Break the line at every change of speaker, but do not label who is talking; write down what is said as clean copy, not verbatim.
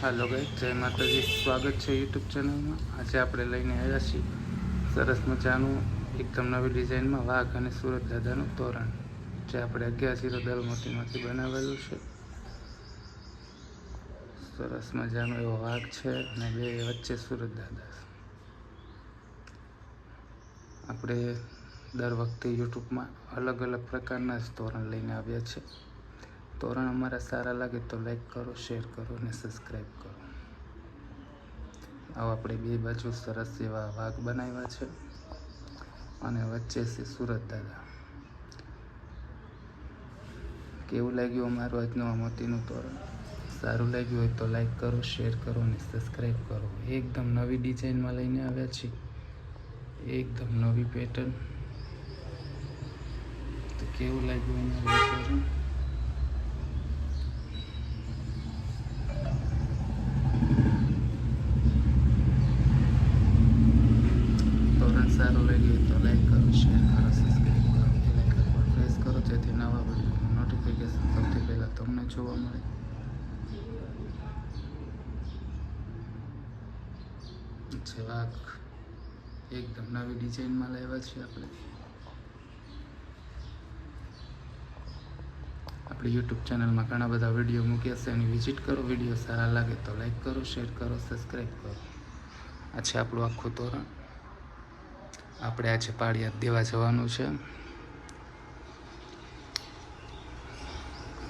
હાલો guys, જય માતાજી. સ્વાગત છે યુટ્યુબ ચેનલમાં. આજે આપણે લઈને આવ્યા છીએ સરસ મજાનું એકદમ નવી ડિઝાઇનમાં વાઘ અને સુરત દાદાનું તોરણ, જે આપણે 11 દલમોતીમાંથી બનાવેલું છે. સરસ મજાનો એવો વાઘ છે અને બે વચ્ચે સુરત દાદા. આપણે દર વખતે યુટ્યુબમાં અલગ અલગ પ્રકારના જ તોરણ લઈને આવ્યા છે. તોરણ અમારા સારા લાગે તો લાઈક કરો, શેર કરો અને સબસ્ક્રાઈબ કરો. આવો આપણે બે બાજુ સરસ એવા વાઘ બનાવ્યા છે અને વચ્ચે છે સુરત દાદા. કેવું લાગ્યું અમારું આજનું આ મોતીનું તોરણ? સારું લાગ્યું હોય તો લાઈક કરો, શેર કરો અને સબસ્ક્રાઈબ કરો. એકદમ નવી ડિઝાઇનમાં લઈને આવ્યા છીએ, એકદમ નવી પેટર્ન. તો કેવું લાગ્યું અમારું તોરણ? તોરણ સારું લાગ્યું તો લાઈક કરો, શેર કરો, સબસ્ક્રાઈબ કરો, બેલ આઇકન પર પ્રેસ કરો, જેથી નવા વિડીયોનું નોટિફિકેશન સૌથી પહેલાં તમને જોવા મળે. છે વાઘ એકદમ નવી ડિઝાઇનમાં લાવ્યા છીએ આપણે. આપણી યુટ્યુબ ચેનલમાં ઘણા બધા વિડીયો મૂક્યા છે, એની વિઝિટ કરો. વિડીયો સારા લાગે તો લાઈક કરો, શેર કરો, સબસ્ક્રાઈબ કરો. આ છે આપણું આખું તોરણ. આપણે આજે પાળિયાદ દેવા જવાનું છે.